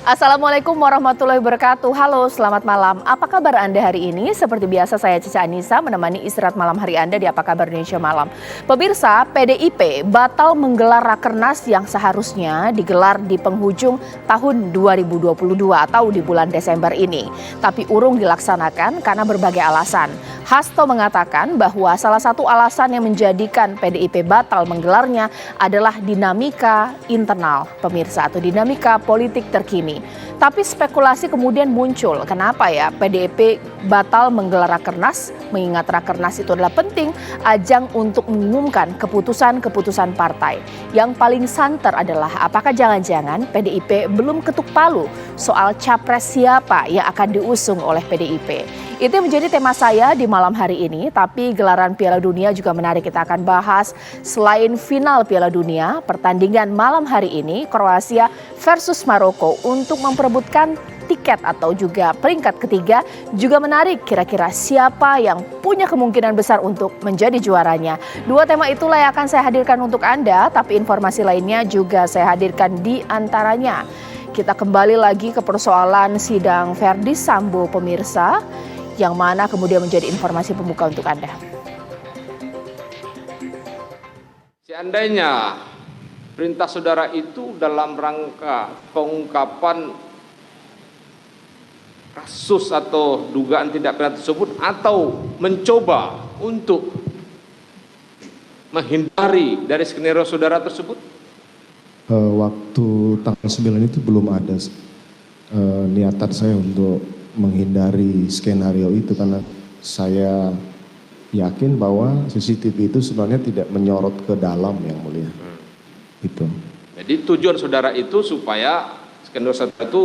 Assalamualaikum warahmatullahi wabarakatuh. Halo, selamat malam. Apa kabar Anda hari ini? Seperti biasa saya Cica Anissa menemani istirahat malam hari Anda di Apa Kabar Indonesia Malam. Pemirsa, PDIP batal menggelar Rakernas yang seharusnya digelar di penghujung tahun 2022 atau di bulan Desember ini. Tapi urung dilaksanakan karena berbagai alasan. Hasto mengatakan bahwa salah satu alasan yang menjadikan PDIP batal menggelarnya adalah dinamika internal pemirsa atau dinamika politik terkini. Tapi spekulasi kemudian muncul, kenapa ya PDIP batal menggelar Rakernas, mengingat Rakernas itu adalah penting ajang untuk mengumumkan keputusan-keputusan partai. Yang paling santer adalah apakah jangan-jangan PDIP belum ketuk palu soal capres siapa yang akan diusung oleh PDIP. Itu yang menjadi tema saya di malam hari ini, tapi gelaran Piala Dunia juga menarik, kita akan bahas. Selain final Piala Dunia, pertandingan malam hari ini Kroasia versus Maroko untuk memperebutkan tiket atau juga peringkat ketiga juga menarik. Kira-kira siapa yang punya kemungkinan besar untuk menjadi juaranya? Dua tema itulah yang akan saya hadirkan untuk Anda, tapi informasi lainnya juga saya hadirkan di antaranya. Kita kembali lagi ke persoalan sidang Verdi Sambo pemirsa, yang mana kemudian menjadi informasi pembuka untuk Anda. Seandainya perintah saudara itu dalam rangka pengungkapan kasus atau dugaan tindak pidana tersebut atau mencoba untuk menghindari dari skenario saudara tersebut? Waktu tanggal 9 itu belum ada niatan saya untuk menghindari skenario itu, karena saya yakin bahwa CCTV itu sebenarnya tidak menyorot ke dalam, yang mulia. Itu. Jadi tujuan saudara itu supaya skenario saudara itu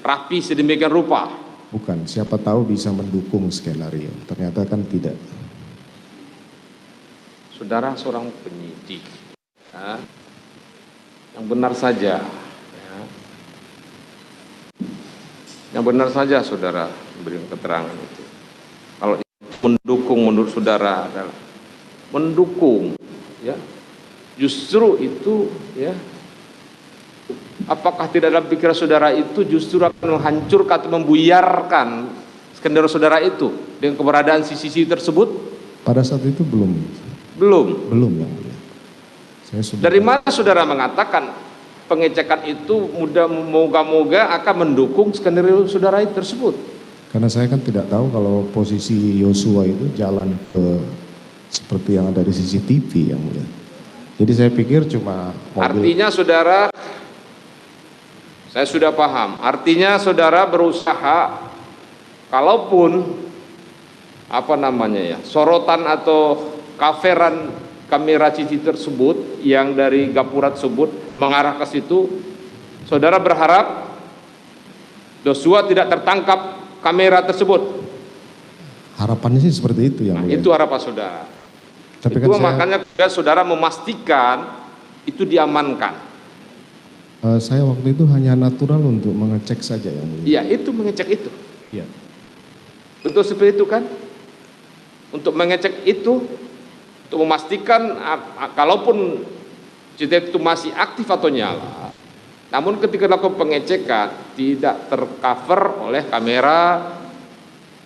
rapi sedemikian rupa. Bukan, siapa tahu bisa mendukung skenario. Ternyata kan tidak. Saudara seorang penyidik, ya, yang benar saja. Yang benar saja saudara memberikan keterangan itu. Kalau mendukung menurut saudara adalah mendukung, ya, justru itu, ya, apakah tidak dalam pikiran saudara itu justru akan menghancurkan atau membuyarkan skenario saudara itu dengan keberadaan sisi-sisi tersebut? Pada saat itu belum. Yang mulia. Dari mana saudara mengatakan pengecekan itu moga-moga akan mendukung skenario saudara tersebut? Karena saya kan tidak tahu kalau posisi Yosua itu jalan ke seperti yang ada di CCTV, yang mulia. Jadi saya pikir cuma mobil. Artinya saudara, saya sudah paham. Artinya saudara berusaha, kalaupun sorotan atau coveran kamera CCTV tersebut yang dari gapura tersebut mengarah ke situ, saudara berharap Joshua tidak tertangkap kamera tersebut. Harapannya sih seperti itu, yang mulia. Itu harapan saudara. Tapi itu kan makanya saudara memastikan itu diamankan. Saya waktu itu hanya natural untuk mengecek saja, yang mulia. Iya, itu mengecek itu. Iya. Betul seperti itu kan? Untuk mengecek itu, untuk memastikan kalaupun CCTV itu masih aktif atau nyala, namun ketika dilakukan pengecekan tidak tercover oleh kamera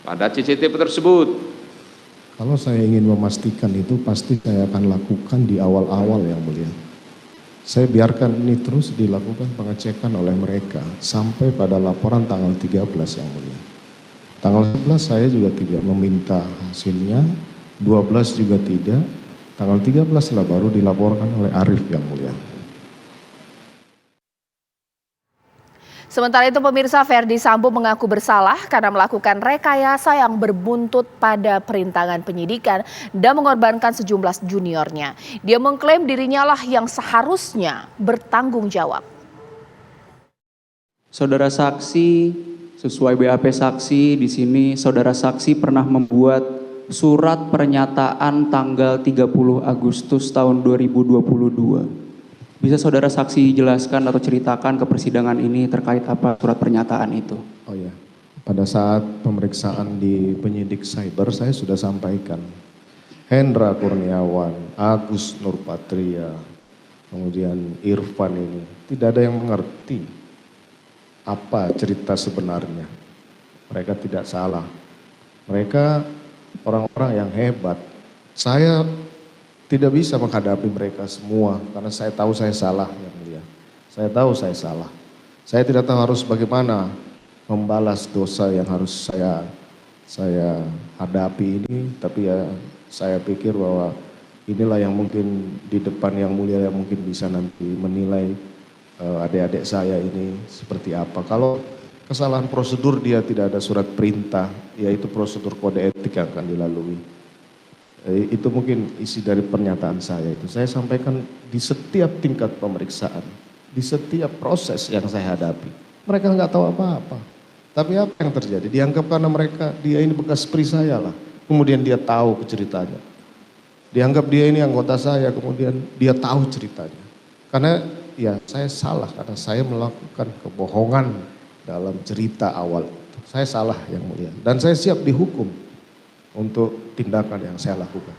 pada CCTV tersebut. Kalau saya ingin memastikan itu pasti saya akan lakukan di awal-awal, yang mulia. Saya biarkan ini terus dilakukan pengecekan oleh mereka sampai pada laporan tanggal 13, yang mulia. Tanggal 11 saya juga tidak meminta hasilnya, 12 juga tidak, tanggal 13 lah baru dilaporkan oleh Arief, yang mulia. Sementara itu pemirsa, Verdi Sambo mengaku bersalah karena melakukan rekayasa yang berbuntut pada perintangan penyidikan dan mengorbankan sejumlah juniornya. Dia mengklaim dirinya lah yang seharusnya bertanggung jawab. Saudara saksi, sesuai BAP saksi di sini, saudara saksi pernah membuat surat pernyataan tanggal 30 Agustus tahun 2022. Bisa saudara saksi jelaskan atau ceritakan ke persidangan ini terkait apa surat pernyataan itu? Oh ya, pada saat pemeriksaan di penyidik cyber saya sudah sampaikan. Hendra Kurniawan, Agus Nurpatria, kemudian Irfan ini tidak ada yang mengerti apa cerita sebenarnya. Mereka tidak salah. Mereka orang-orang yang hebat. Saya tidak bisa menghadapi mereka semua karena saya tahu saya salah, yang mulia. Saya tahu saya salah. Saya tidak tahu harus bagaimana membalas dosa yang harus saya hadapi ini, tapi ya saya pikir bahwa inilah yang mungkin di depan yang mulia yang mungkin bisa nanti menilai adik-adik saya ini seperti apa. Kalau kesalahan prosedur dia tidak ada surat perintah, yaitu prosedur kode etik yang akan dilalui. Itu mungkin isi dari pernyataan saya itu. Saya sampaikan di setiap tingkat pemeriksaan, di setiap proses yang saya hadapi. Mereka nggak tahu apa-apa. Tapi apa yang terjadi? Dianggap karena dia ini bekas pri saya lah. Kemudian dia tahu ceritanya. Dianggap dia ini anggota saya, kemudian dia tahu ceritanya. Karena ya saya salah karena saya melakukan kebohongan dalam cerita awal itu. Saya salah yang mulia dan saya siap dihukum untuk tindakan yang saya lakukan.